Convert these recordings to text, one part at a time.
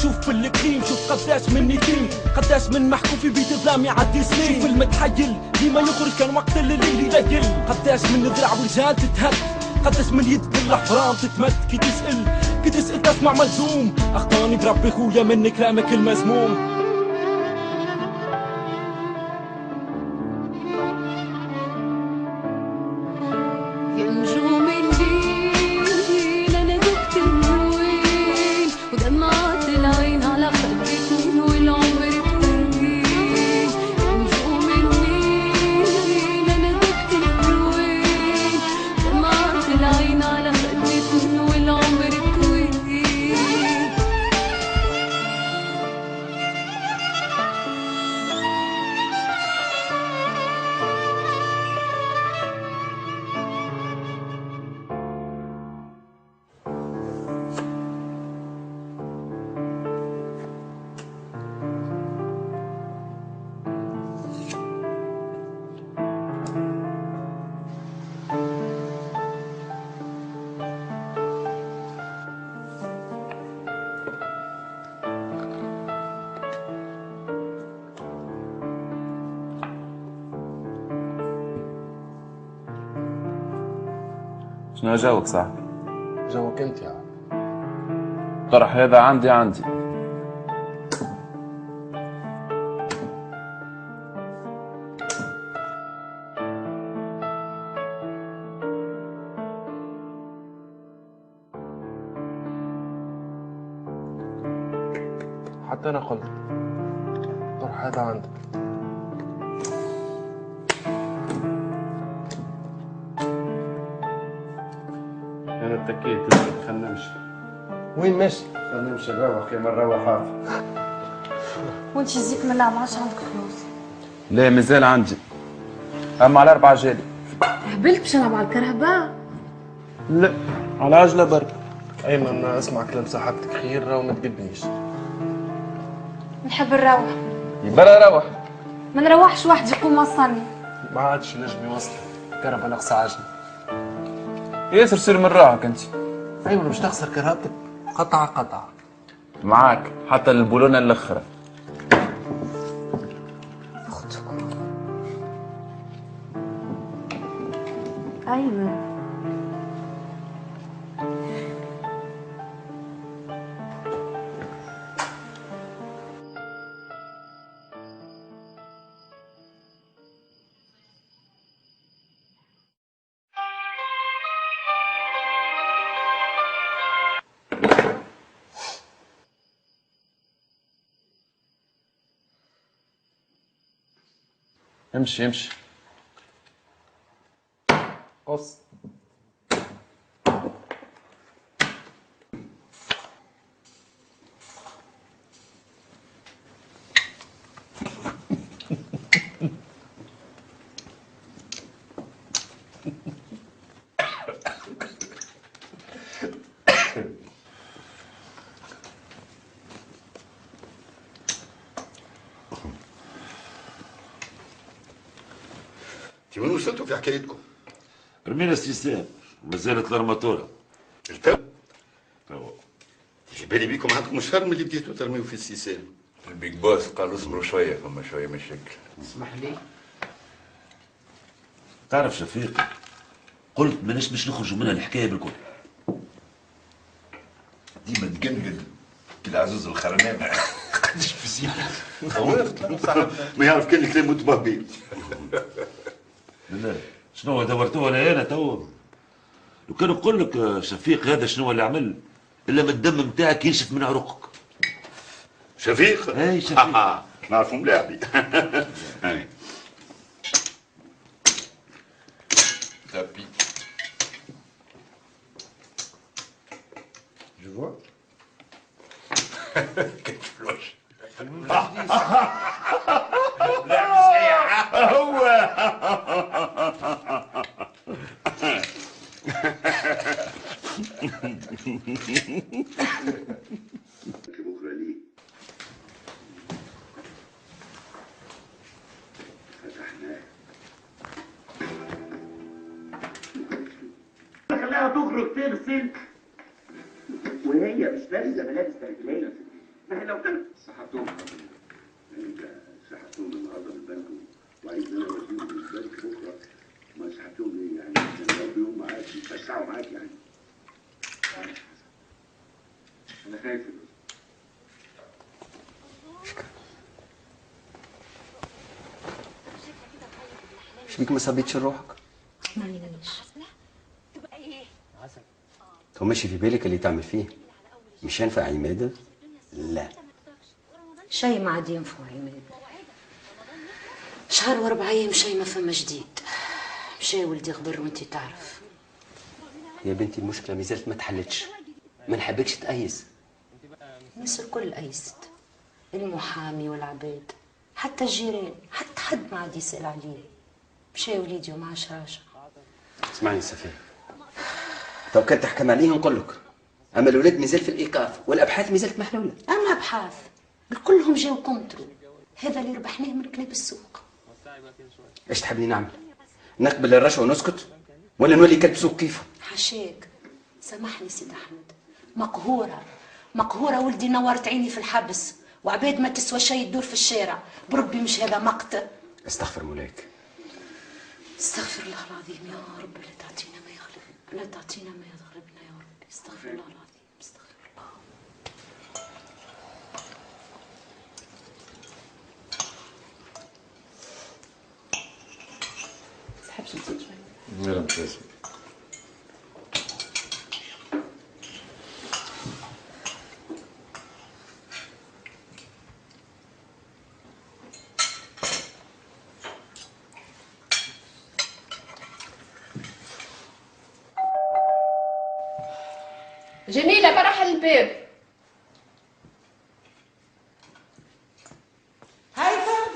شوف بالكريم، شوف قداش من يتيم، قداش من محكوم في بيت ظلام يعدي سنين. شوف المتحيل ديما يخرج كان وقت الليل يليل، قداش من ذراع ورجال تتهد، قداش من يد بالحرام تتمد. كي تسأل تسمع ملزوم، اخطاني بربي خويا من كلامك المذموم. شنو جوك صاحبي؟ جوك انت يعني. طرح هذا عندي حتى انا قلت طرح هذا عندك. انا اتكيت، خلينا نمشي. وين ماشي؟ خلينا نمشي نروح كيما نروح عارف. وانت يجيك من لا ما عادش عندك فلوس؟ لا مازال عندي، اما على 4 جالي. هبلت باش نلعب على الكرهبة؟ لا على عجلة برك. ايمن اسمع كلام صاحبتك خير وما تقدنيش. نحب نروح. يبرا روح. ما نروحش وحدي، يقوم وصلني. ما عادش نجم يوصلك، كرهبة ناقصة عجلة. ياسر سير من راحك انت. ايمن مش تخسر كرهبتك، قطع معاك حتى البولونة الاخرى. اختك ايمن. امشي قص. وين وصلتوا في حكايتكم؟ رمينا السيستم ومازالت الارماتوره. التو؟ في بالي بيكم عندكم شهر من اللي بديتوا ترميوا في السيستم. البيج بوس قال اصبروا شويه، فما شويه مشاكل. اسمح لي. تعرف شفيق، قلت ماناش باش نخرجوا منها الحكايه بالكل. ديما تقنقل كالعزوز الخرنان. قداش في سيحه. ما يعرف كان الكلام متبهبي. لا شنو دورتوها انا تو؟ لو كان نقول لك شفيق هذا شنو اللي عمل الا ما الدم نتاعك ينشف من عروقك. شفيق؟ اي شفيق. نعرفه ملاحي. تابي. Je vois. كيف فلوش. لا صحيح هو. بكره ليه؟ فتحناه. خلاها تخرج تغسل وهي مش لابسه ملابس ترجليه. ما لو كان سحبتهم يعني انت سحبتهم النهارده من البنك وعايز انا اوديهم للبنك بكره، ما سحبتهم ليه يعني؟ عشان لو بيهم معاك يتوسعوا معاك يعني. انا خايف. ايش بيك ما صبيتش روحك؟ مانيش. هو ماشي في بالك اللي تعمل فيه؟ مش ينفع عماده؟ لا شي ما عاد ينفع عماد. شهر و4 ايام شي ما فما جديد. مشى ولدي غبر وانتي تعرف. يا بنتي المشكله مازالت ما تحلتش، ما نحبكش تأيس. الناس الكل أيست، المحامي والعباد حتى الجيران، حتى حد ما عاد يسأل عليه. مشى وليدي وما عادش راجع. اسمعني سفير، تو كان تحكم عليه نقول لك، اما الاولاد مازال في الايقاف والابحاث مازالت محلوله. اما ابحاث كلهم جاو كونترول، هذا اللي ربحناه من كلاب السوق. ايش تحبني نعمل؟ نقبل الرشوه ونسكت ولا نولي كلب سوق كيفه؟ حاشاك، سامحني سيد احمد، مقهوره ولدي، نورت عيني في الحبس وعباد ما تسوى شيء تدور في الشارع. بربي مش هذا مقت. استغفر مولاك. استغفر الله العظيم يا رب، لا تعطينا ما يغلب، لا تعطينا ما يغلبنا يا رب. استغفر الله العظيم، استغفر الله. تسحبش نزيد شوي؟ لا ممتاز. جميلة برح الباب. هيثم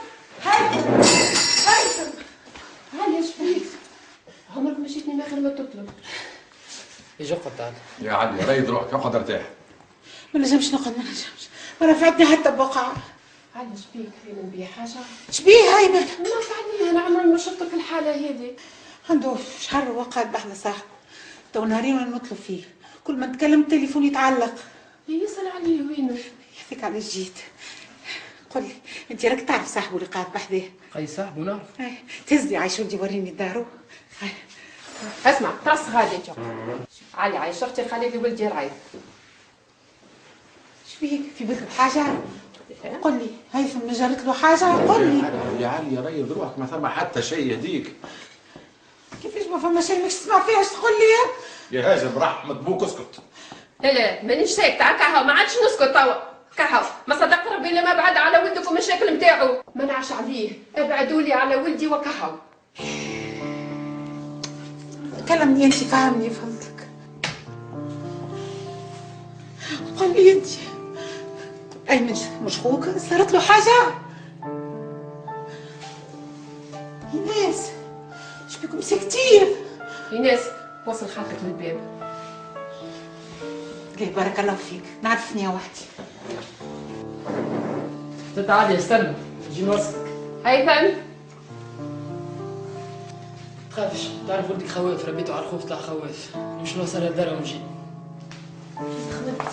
هاني شبيك؟ عمرك ما جيتني من غير ما تطلب. يجي اقعد تعال. يا علي ريض روحك اقعد ارتاح. ما نجمش نقعد، ما نجمش، ما نفعتني حتى بقعة. علي شبيك؟ فين نبيع حاجة؟ شبيه هاي ما نفعني، أنا عمري ما شفتك في الحالة هذه. عنده شهر وقعد بحذا صاحبه، تو نهارين وانا نطلب فيه، كل ما نتكلم التليفون يتعلق. يسأل عليه وينه؟ يحكيك على جيت. قل لي انت راك تعرف صاحبه اللي قاعد بحذاه؟ اي صاحبه نعرف. تهزي عايش ولدي وريني دارو. اسمع طرس غادي انت. علي عايش اختي خليلي ولدي رايح. شبيك في بالك بحاجه؟ قل لي هيثم ما جرت له حاجه؟ قل لي يا علي ريض روحك ما ثم حتى شيء يهديك. كيفاش ما فما شيء مش تسمع فيها؟ اش تقول لي يا هاجم رحمة ابوك اسكت. لا مانيش ساكته. كهو ما عادش نسكت توا. كهو ما صدقت ربي الا ما بعد على ولدك والمشاكل نتاعو. ما نعش عليه، ابعدوا لي على ولدي وكهو. كلمني انت، فهمني فهمتك. قل لي انت ايمن مش خوك صارت له حاجه؟ ايناس اش بيكم ساكتين؟ ايناس وصل خالتك للباب. ليه بارك الله فيك، نعرفني يا وحدي. تعالي استنى نجي نوصلك. هيثم تخافش، تعرف ولدك خواف، ربيته على الخوف طلع خواف. مش نوصل الدار ونجي. خلبت.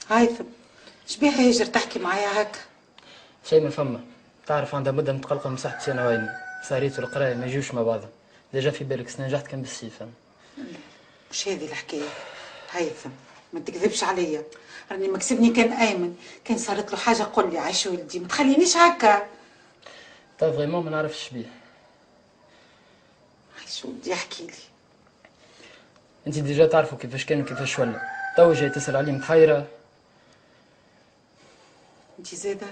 هيثم شبيه هاجر تحكي معايا هكا؟ شيء ما فما، تعرف عندها مدة متقلقة من صاحب سنوين، صاريت والقراية ما يجوش مع بعضهم. إذا جا في بالك سنة نجحت كان بالسيف. مش هذه الحكاية هيثم، ما تكذبش عليا، راني مكسبني كان ايمن، كان صارت له حاجة قل لي عايش ولدي، ما تخلينيش هكا. طيب فريمون ما نعرفش بيه. عايش ولدي احكي لي. انت ديجا تعرفوا كيفاش كان وكيفاش ولا، تو جاي تسأل عليه متحيرة. انت زادة؟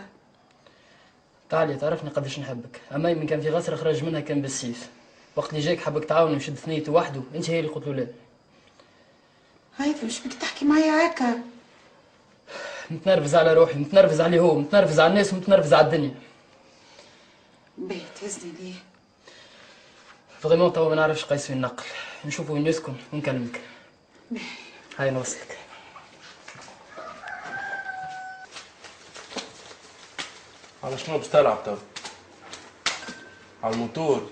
تعالي تعرفني قداش نحبك، اما ايمن كان في غسرة خرج منها كان بالسيف. وقت اللي جاك حبك تعاوني وشد ثنيته وحده، انت هي اللي قلت له لا. هيثم مش بك تحكي معايا هكا؟ متنرفز على روحي، متنرفز عليه هو، متنرفز على الناس ومتنرفز على الدنيا. باهي تهزني ليه؟ فريمون توا ما نعرفش قيس وين نقل، نشوفوا وين يسكن ونكلمك. باهي هاي نوصلك. على شنو باش تلعب تو؟ على الموتور.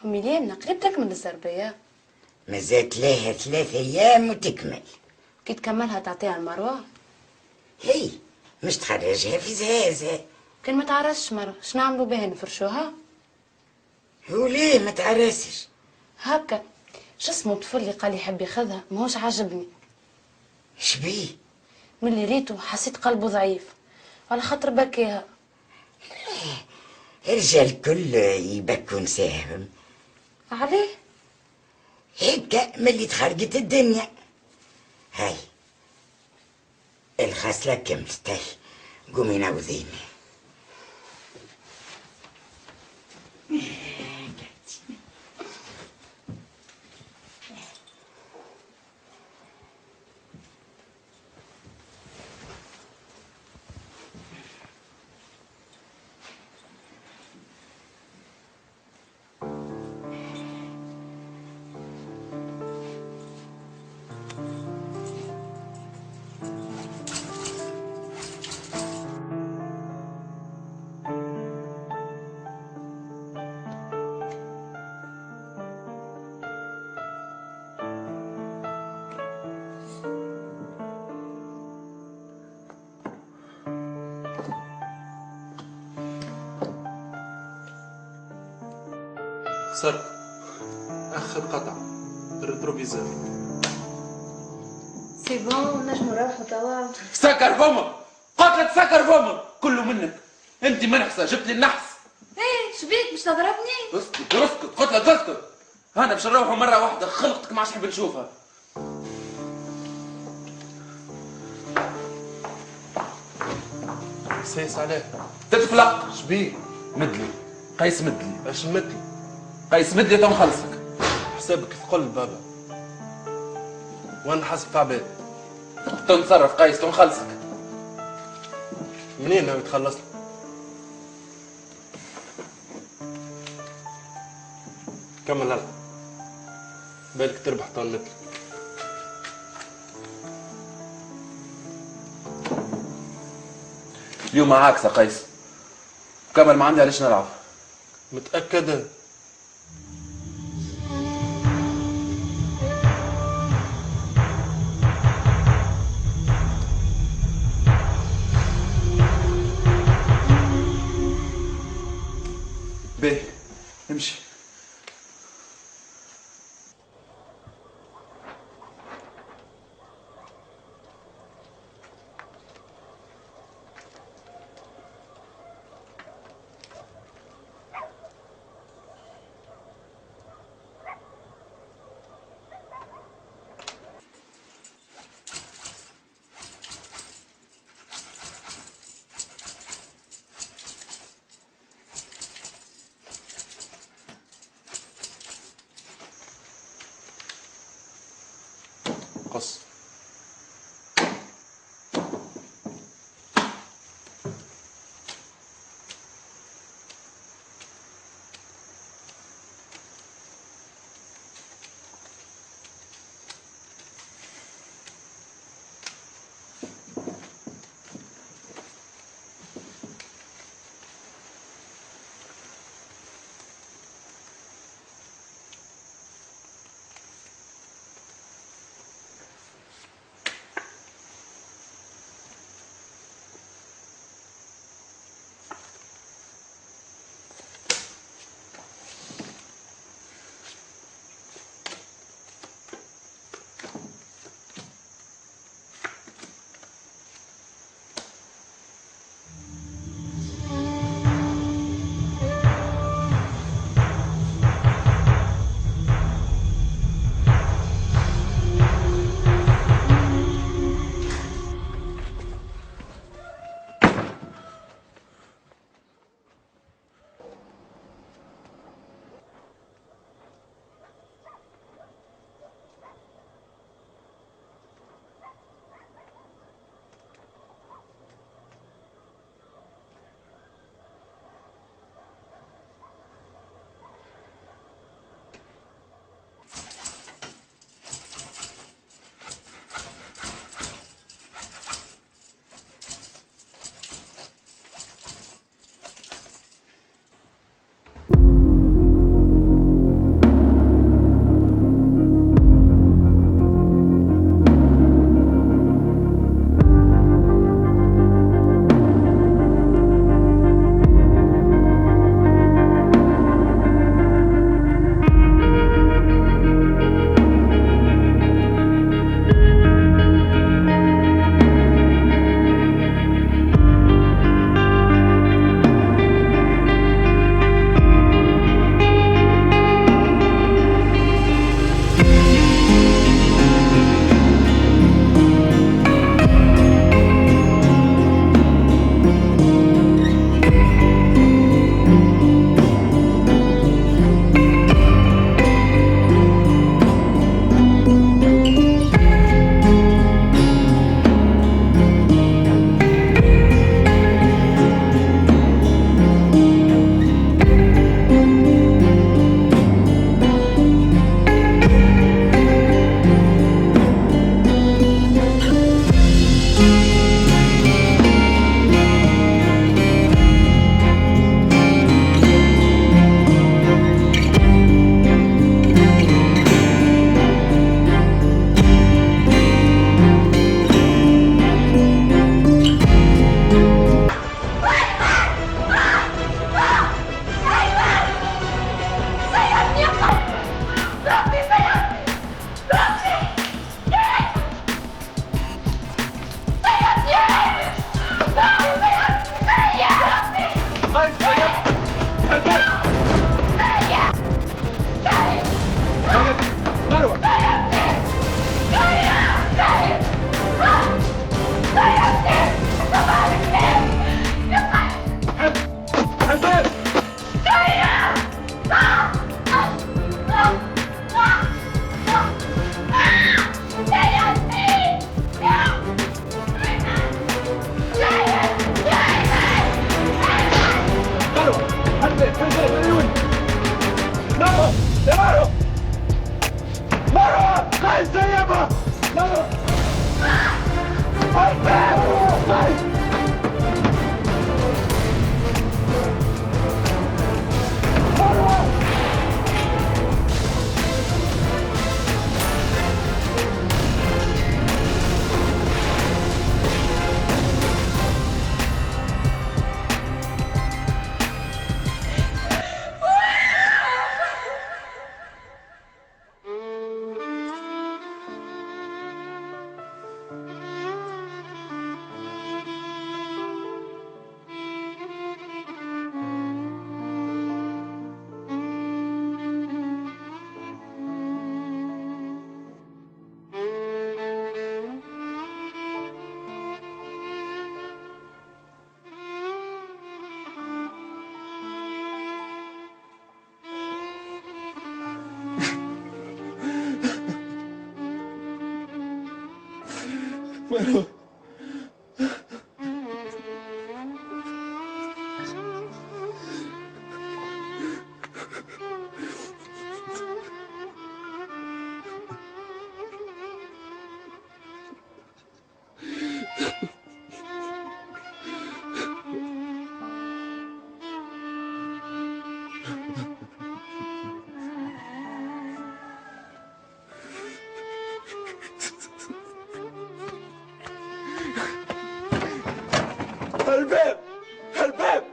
أمي ليه قريب تكمل الزربية؟ مازالت لها 3 أيام وتكمل. كي تكملها تعطيها المروة؟ هي مش تخرجها في زهازة. كان ما تعرسش مرة شنو نعملوا بها نفرشوها؟ وليه ما تعرسش؟ هكا شو اسمه الطفل اللي قال يحب ياخذها ماهوش عاجبني. شبيه؟ ملي ريتو حسيت قلبه ضعيف على خاطر بكيها. الرجال الكل يبكوا نساهم. عليه؟ هيك ملي تخرجت الدنيا. هاي الخصلة كملت. هاي قومي ناوذيني. سرق اخر قطعة الريتروفيزور. سي بون نجمو نروحو توا. سكر فمك، قلت لك سكر فمك، كله منك. انت منحسه جبت لي النحس. ايه شبيك باش تضربني؟ اسكت اسكت، قلت لك اسكت. انا باش نروحوا مره واحده، خلقتك ما عادش نحب نشوفها. سايس عليه. تتفلق. شبيه؟ مدلي قيس مدلي. اش مدلي؟ قيس مدلي تو نخلصك. حسابك ثقل بابا. وانا حاسب في عباد. تنصرف قيس تنخلصك. منين ناوي تخلصني؟ كمل العب. بالك تربح طن مثلك. اليوم عاكسه قيس. كمل ما عندي علاش نلعب. متأكد؟ باهي امشي. قص. الباب الباب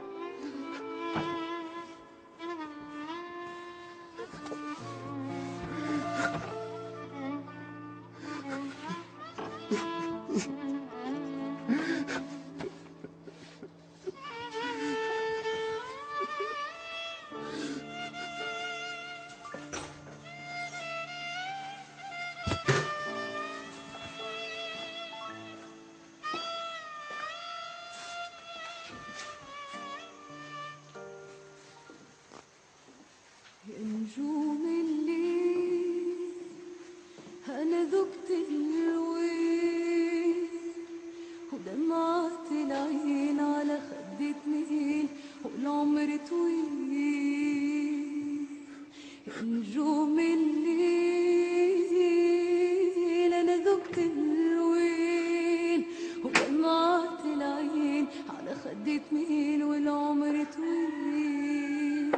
نجوم الليل أنا ذقت الويل ودمعت العين على خد اتنين والعمر طويل. نجوم الليل أنا ذقت الويل ودمعت العين على خد اتنين والعمر طويل.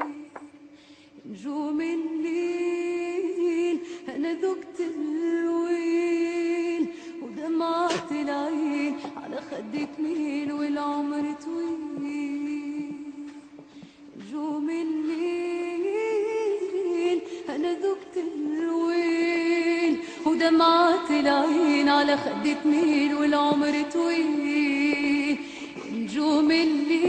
نجوم الليل أنا ذقت الويل ودمعت العين على خد اتنين والعمر طويل. نجوم الليل أنا ذقت الويل ودمعت العين على خد اتنين والعمر طويل. نجوم الليل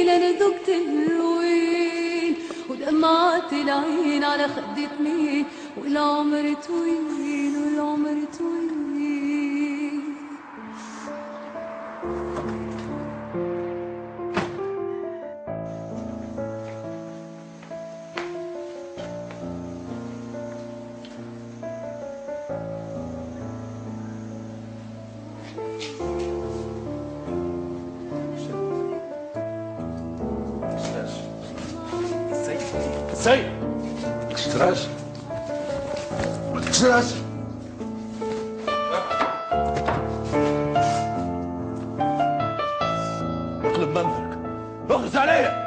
أنا ذقت الويل ودمعت العين على خد اتنين والعمر طويل والعمر طويل. سيد ما تشتراش ما تشتراش اقلب منظرك اخلص عليا.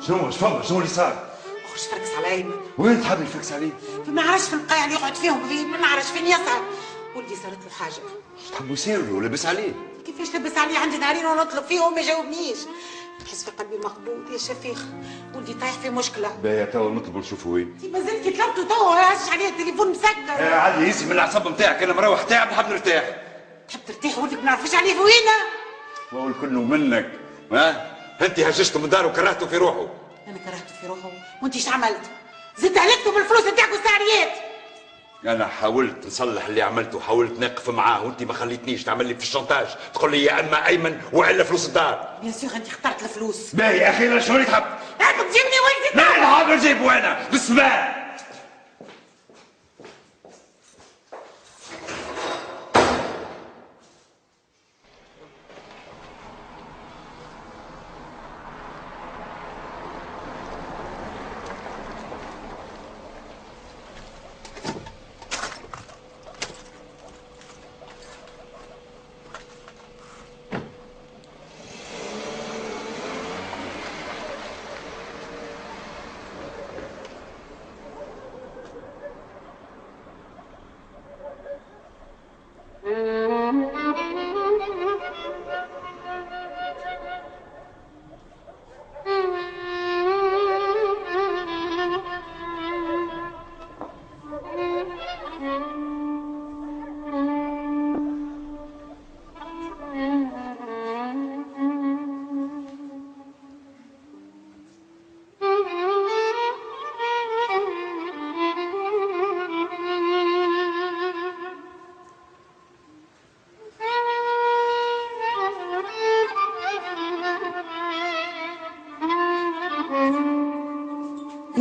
شنو شنو اللي صار؟ خش فركس على ايمن. وين تحب يفكس عليه؟ ما نعرفش في القاع اللي يقعد فيهم ما نعرفش فين يسهر. ولدي صارت له حاجه. اش تحبوا يصير له؟ لبس عليه. كيفاش لبس عليه؟ عندي نهارين ونطلب فيه وما يجاوبنيش. نحس في قلبي مخبوط يا شفيخ. ولدي طايح في مشكله. باهي توا نطلبوا نشوفوا وين. انت مازلت طلبته توا هاش عليه التليفون مسكر. عادي يزي من الاعصاب نتاعك، انا مروح تعب نحب نرتاح. تحب ترتاح ولدك ما نعرفش عليه وينه؟ واقول كله منك. ها؟ انت هجشته من داره وكرهته في روحه. انا كرهته في روحه وانت ايش عملت؟ زدت هلكته بالفلوس نتاعك والسعريات. انا حاولت نصلح اللي عملته، حاولت نقف معاه وانت ما خليتنيش، تعمل لي في الشانتاج، تقول لي يا اما ايمن والا فلوس الدار. بيان سور انت اخترت الفلوس. باهي اخيرا شو اللي تحب؟ انت تجيبني ولدي. لا انا حاضر نجيبه انا بالسماء.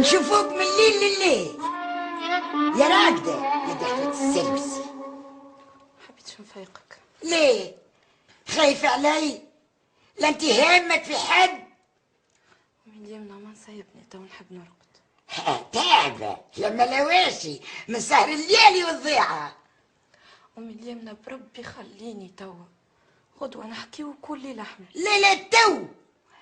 نشوفوك من الليل لليل يا راقدة يا دحرة السلوس. حبيتش نفيقك. ليه؟ خايفة علي؟ لا انت هامك في حد؟ من اليمنى ما نسيبني تو نحب نرقد. تعبة لما لواشي من سهر الليالي والضيعة. ومن اليمنى بربي خليني توا غدوة نحكيو كل لحمة. لا تو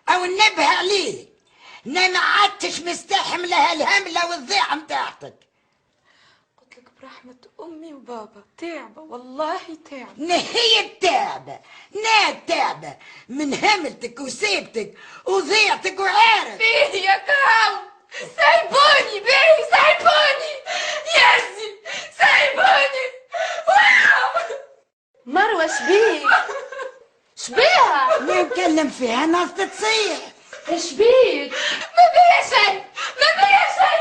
او ننبه عليه. انا ما عدتش مستحملة هالهملة والضيعة متاعتك. قلت لك برحمة امي وبابا تعبة والله تعبة. نهي التعبة تعبة من هملتك وسيبتك وضيعتك وعارف. بيه يا كاو سايبوني بيه سايبوني ياسي سايبوني. مروة شبيك؟ شبيها؟ ما نكلم فيها ناس تصيح. شبيك؟ ما بيا شيء ما بيا شيء.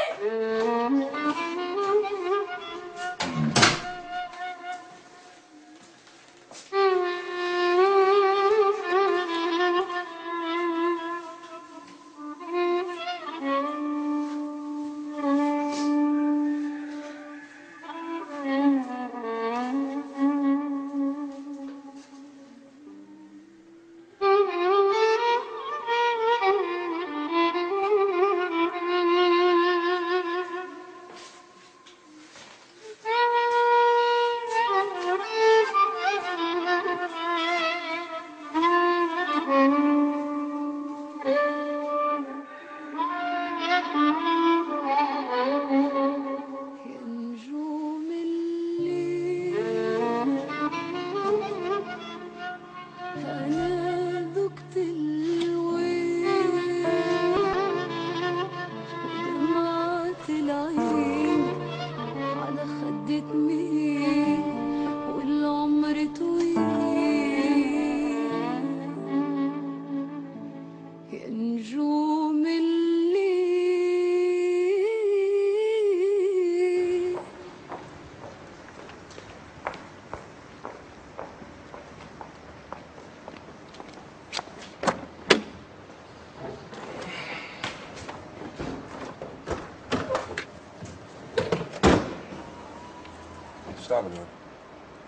ايش تعمل هون؟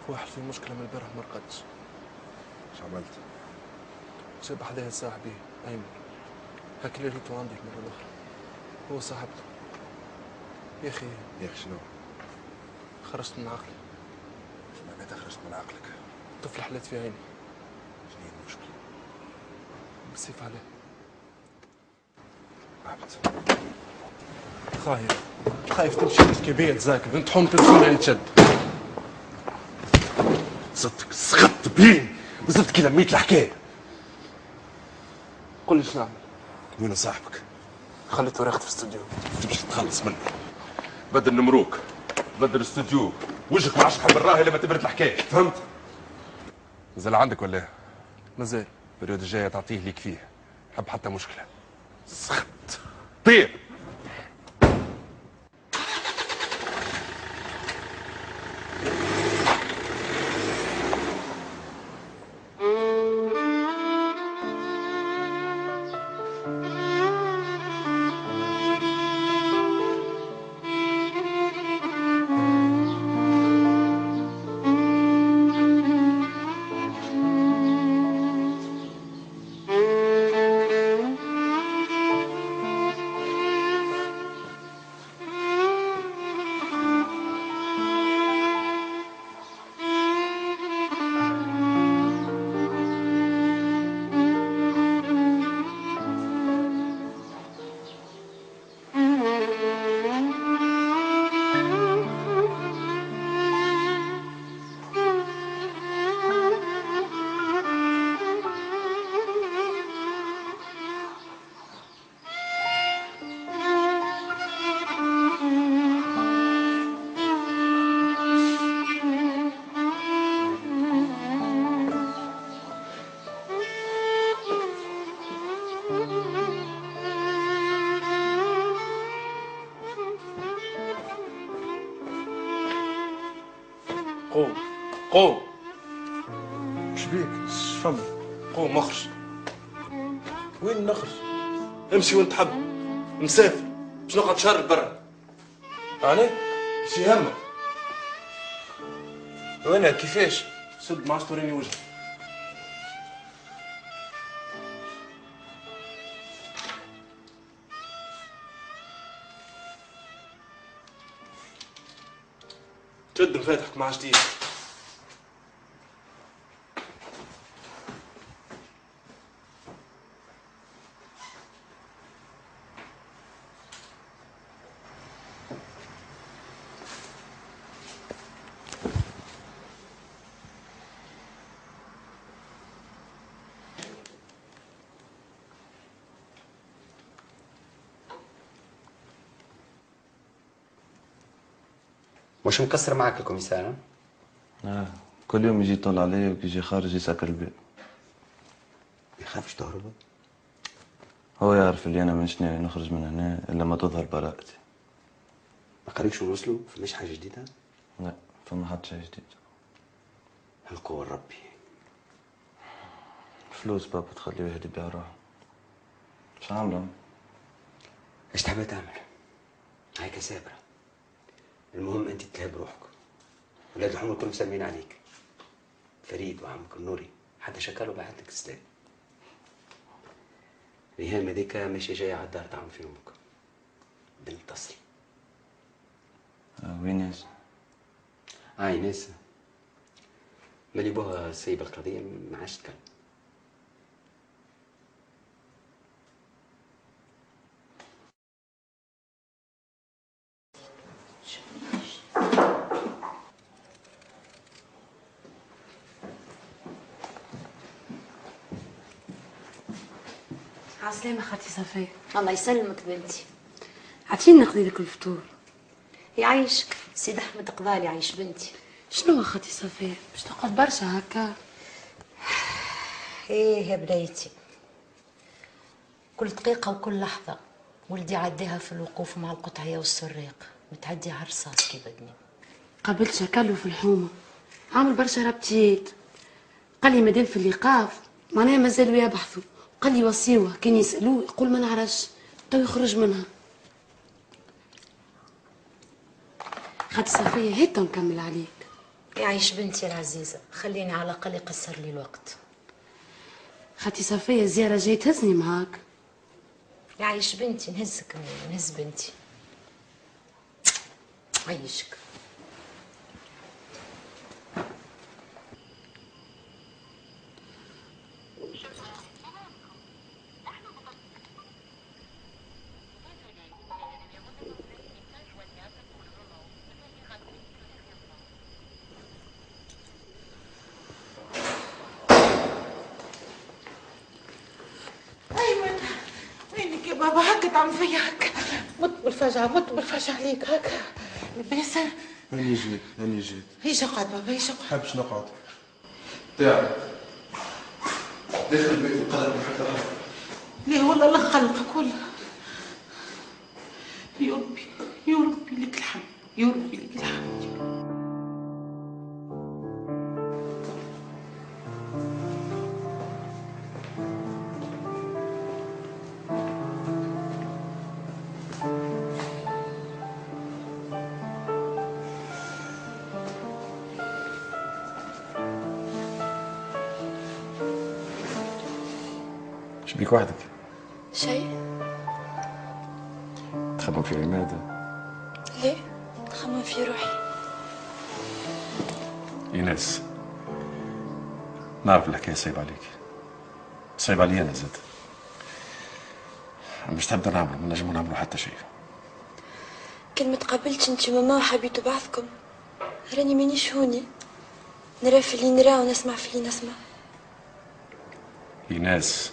واحد في مشكلة من البارح ما رقدش. ايش عملت؟ جاب حدايا صاحبي أيمن، هاك اللي ريتو عندي المرة الأخرى، هو صاحبته. يا أخي شنو؟ خرجت من عقلي. شو معناتها خرجت من عقلك؟ طفل حلت في عيني. شنو هي المشكلة؟ بالسيف عليه. عبد خايف تمشي تحكي بيا تذاكر، انت حوم تلفون عين تشد. صدق سخطت بين وزدت كي لميت الحكاية. قل لي شنو نعمل؟ وين صاحبك؟ خليته راقد في الاستوديو. تمشي تخلص منه. بدل نمروك، بدل الاستوديو، وجهك ما عادش تحب الراهي لما تبرد الحكاية، فهمت؟ نزل عندك ولا؟ مازال. البريود الجاية تعطيه ليك فيه، حب حتى مشكلة. سخط. طير. قوم قوم. شبيك؟ شفمي؟ قوم اخرج. وين نخرج؟ امشي وانت حب. مسافر باش نقعد شهر برا. أنا؟ ايش يهمك؟ وأنا كيفاش؟ سد ما عادش توريني وجهك. شد مفاتحك مع جديد. مش مكسر معك الكوميسار؟ كل يوم يجي يطلع علي وكي يجي خارج يسكر الباب. ما يخافش تهرب؟ هو يعرف اللي انا مش ناوي نخرج من هنا الا ما تظهر براءتي. ما قريبش نوصلوا؟ فماش حاجه جديده؟ لا فما حد شيء جديد. القوة ربي. فلوس بابا تخلي واحد يبيع روحه. اش عامله؟ ايش تحب تعمل؟ هاي كسابرة. المهم انت تلهب روحك. ولاد الحمر كلهم مسلمين عليك. فريد وعمك النوري حتى شكله بعت لك سلام. ريهام هذيك ماشي جايه على الدار تعمل في امك. بنت تصل. وين ناس؟ هاي ناس مالي بوها سايبه القضيه ما عادش تكلم. عسلامة خالتي صفية. الله يسلمك بنتي. عطيني نقضي لك الفطور. يعيشك سيد احمد قبالي يعيش بنتي. شنو خالتي صفية؟ باش تقعد برشا هكا؟ ايه يا بنيتي، كل دقيقة وكل لحظة ولدي عديها في الوقوف مع القطعية والسريق، متعدي على الرصاص كي بدني. قابلت شكله في الحومة عامل برشا ربطيات. قال لي مادام في الايقاف معناها مازالوا يبحثوا. قال لي وصيوه كان يسألوه يقول ما نعرفش تو يخرج منها. خالتي صفية هيك نكمل عليك. يعيش بنتي العزيزة، خليني على الأقل يقصر لي الوقت. خالتي صفية زيارة جاي تهزني معاك. يعيش بنتي، نهزك منين؟ نهز بنتي. عيشك. وينك يا بابا هكا تعمل فيا هكا؟ مت بالفجعة عليك هكا. لاباس؟ هاني جيت. هيش اقعد بابا هيش اقعد. حبش نقعد. تعال. داخل البيت القدر حتى ليه والله الله خلقك والله. يا ربي يا ربي لك الحمد يا ربي لك الحمد. شبيك وحدك؟ شيء؟ تخمم في عمادة؟ ليه؟ نخمم في روحي. ايناس، نعرف الحكاية صعيبة عليك، صعيب علي أنا زاد. مش تبدا نعملوا، ما نجموا نعملوا حتى شيء. كل ما تقابلتش انت وماما وحبيتوا بعضكم راني مانيش هوني، نرى في اللي نرى ونسمع في اللي نسمع. ايناس،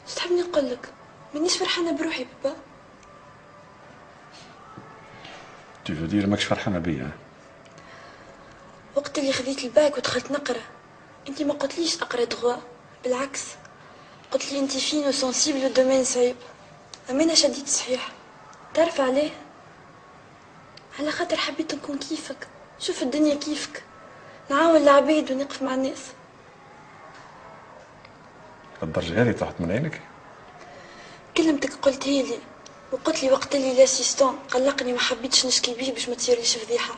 اش تحبني نقول لك؟ مانيش فرحانه بروحي بابا. تو دير ماكش فرحانة بيا؟ وقت اللي خذيت الباك ودخلت نقرا انت ما قلتليش اقرا دغوا، بالعكس قلت لي انت فين وسنسيبل والدومين صعيب. اما انا شديت صحيح. تعرف عليه؟ على خاطر حبيت نكون كيفك، شوف الدنيا كيفك، نعاون العبيد ونقف مع الناس. للدرجة هذه طاحت من عينك؟ كلمتك قلتها لي وقلت لي وقت اللي لاسيستون قلقني، ما حبيتش نشكي بيه باش ما تصيرليش فضيحه.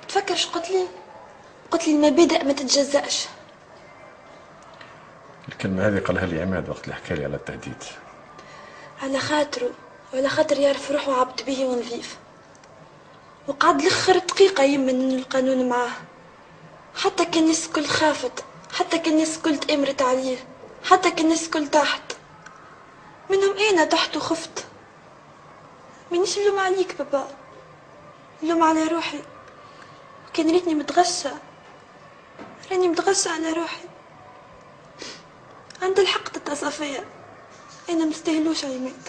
تفكر شو قلت لي؟ قلت لي المبادئ ما تتجزأش. الكلمة هذه قالها لي عماد وقت اللي حكى لي على التهديد. على خاطره وعلى خاطر يعرف روحه عبد به ونظيف، وقعد لاخر دقيقه يمن انه القانون معاه. حتى كان الناس الكل خافت، حتى كان الناس الكل تأمرت عليه، حتى كان الناس الكل تحت منهم انا تحت وخفت. مانيش نلوم عليك بابا، نلوم على روحي. كان ريتني متغشة، راني متغشة على روحي. عند الحق تتصل فيا، انا مستاهلوش عماد.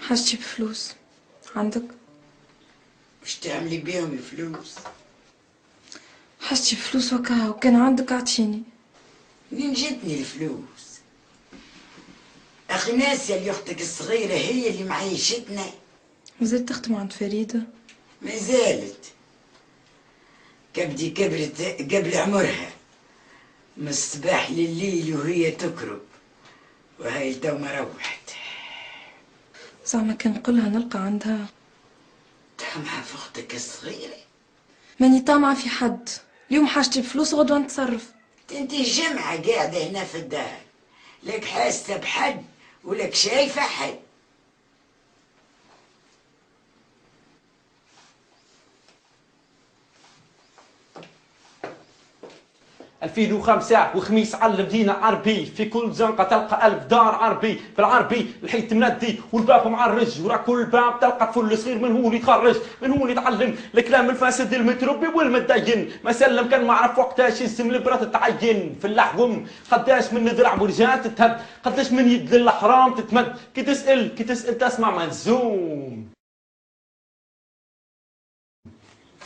حاجتي بفلوس عندك؟ مش تعملي بيهم الفلوس؟ حاجتي بفلوس وكا، وكان عندك اعطيني. منين جتني الفلوس؟ اخي ناسية اللي اختك الصغيرة هي اللي معيشتنا. مازالت تخدم عند فريدة؟ ما زالت. كبدي كبرت قبل عمرها، من الصباح لليل وهي تكرب، وهاي تو ما روحت. زعما كان نقولها نلقى عندها. طامعة في اختك الصغيرة؟ ماني طامعة في حد، اليوم حاجتي بفلوس وغدوة نتصرف. انتي جمعة قاعدة هنا في الدار، لك حاسة بحد ولك شايفة حد. 2005 وخميس على المدينة عربي، في كل زنقة تلقى 1000 دار عربي بالعربي، الحيط مندي والباب معرج، ورا كل باب تلقى طفل صغير من هو اللي يتخرج، من هو اللي يتعلم الكلام الفاسد المتربي والمتدين، ما سلم كان ما عرف وقتاش يسم البرا تتعين في اللحوم، قداش من ذرع ورجال تتهد، قداش من يد للحرام تتمد، كي تسأل تسمع مهزوم.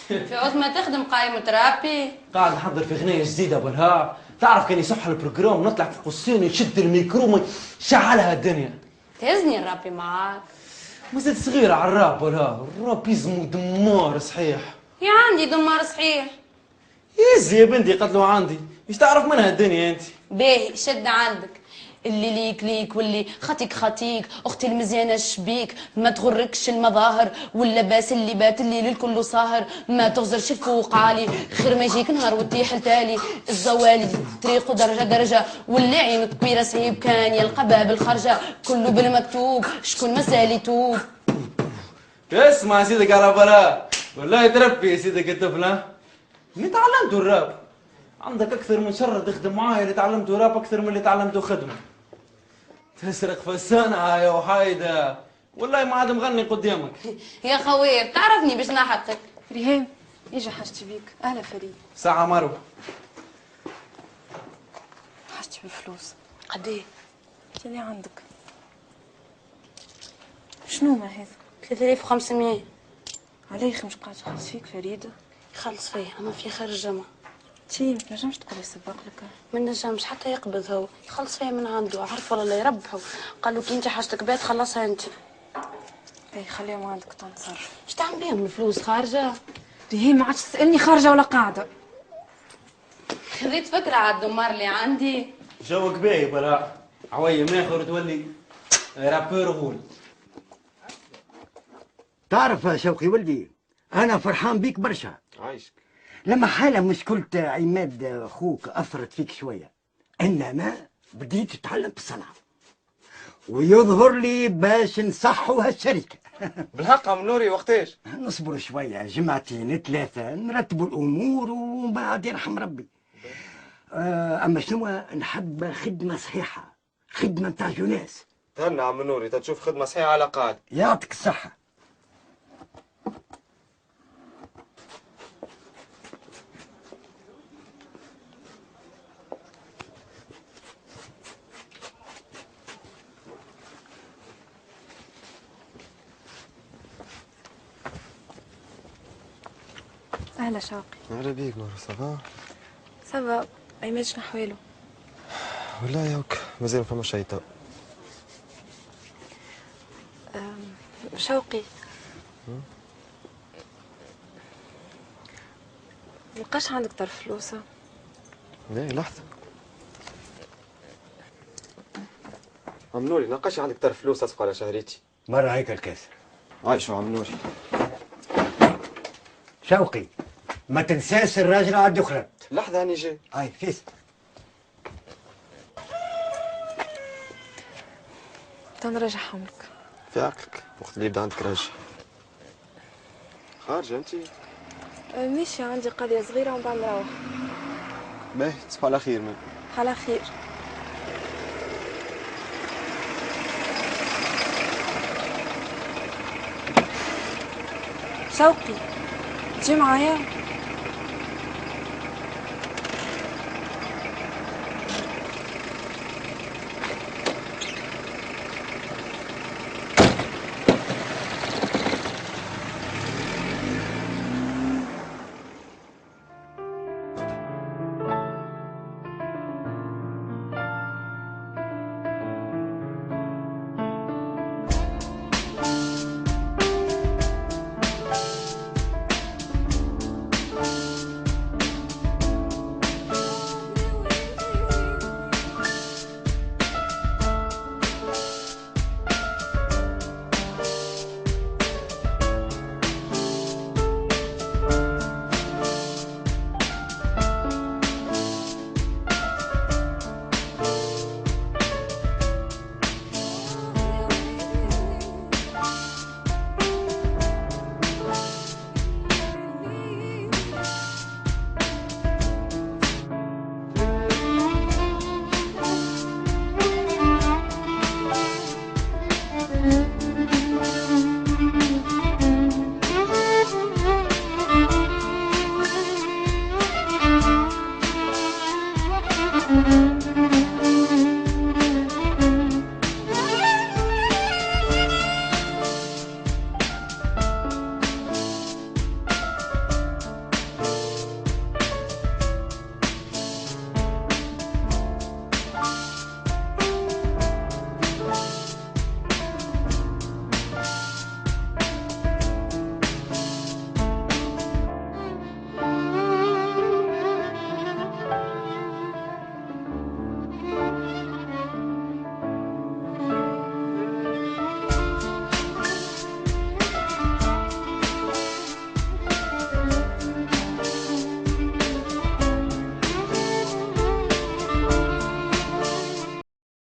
في عوض ما تخدم قايمة رابي. قاعد نحضر في غنية جديدة بالها، تعرف كان يصح البروجرام نطلع في قصين يشد الميكرو شعلها الدنيا. تهزني الرابي معاك. مازال صغيرة على الراب بالها، الراب يزمو دمار صحيح. يا عندي دمار صحيح. يزي يا بنتي قتلوا عندي، ايش تعرف منها الدنيا انت؟ باهي شد عندك. اللي ليك ليك واللي خطيك خطيك، اختي المزيانه شبيك، ما تغركش المظاهر واللباس اللي بات الليل الكل ساهر، ما تغزرش الفوق عالي، خير ما يجيك نهار وتيح التالي، الزوالي طريقه درجه درجه، واللي عين طويله صعيب كان يلقى باب الخرجه، كله بالمكتوب شكون مازال يتوب. اسمع يا سيدك على برا، والله تربي يا سيدك الطفله. اني تعلمت الراب، عندك اكثر من شر تخدم معايا، اللي تعلمته راب اكثر من اللي تعلمته خدمه. تسرق فسانة يا وحايده، والله ما عاد مغني قدامك. يا خويا بتعرفني باش نحقك. ريهام يجي حاجتي بيك. اهلا فريد. ساعة مروه. حاجتي بالفلوس. قديه؟ اللي عندك. شنو ما هذا؟ 3500. على يخي مش قاعد يخلص فيك فريدة؟ يخلص فيا اما في خير الجمعة. تي ما تنجمش تقولي سبق لك. ما نجمش حتى يقبض هو، يخلص فيا من عنده، عارف ولا لا يربحوا، قالوا كي انت حاجتك بيت خلصها انت. اي خليهم عندك تنتصرف. اش تعمل بيهم الفلوس خارجة؟ هي ما عادش تسألني خارجة ولا قاعدة. خذيت فكرة على الدمار اللي عندي. جوك باهي بلا عوية ماخر تولي رابور غول. تعرف يا شوقي ولدي، أنا فرحان بيك برشا. عايشك. لما حالة مشكلة عماد أخوك أثرت فيك شوية، إنما بديت تتعلم بالصنعة، ويظهر لي باش نصحوا هالشركة. بالحق عم نوري وقتاش؟ نصبر شوية، جمعتين ثلاثة نرتبوا الأمور ومن بعد يرحم ربي. أما شنو نحب خدمة صحيحة، خدمة نتاع جوناس. تهنى عم نوري، تشوف خدمة صحيحة على قاعدة. يعطيك الصحة. أهلا شوقي. أهلا بيك نور. صافا؟ صافا. عماد شنو أحواله؟ والله ياك مازال ما فما شي تو. شوقي ملقاش عندك طرف فلوسة؟ لا لحظة عم نوري، نلقاش عندك طرف فلوس أصفق على شهريتي. مرة هيك الكاسر. عايشو عم نوري. شوقي ما تنساش الراجل عاد يخرج. لحظة هاني جاي. هاي فيس. تنرجعهم لك. في عقلك وقت اللي يبدا عندك راجل. خارجة أنت؟ ماشي، عندي قضية صغيرة ومن بعد نروح. باهي تصبح على خير. من على خير. شوقي تجي معايا؟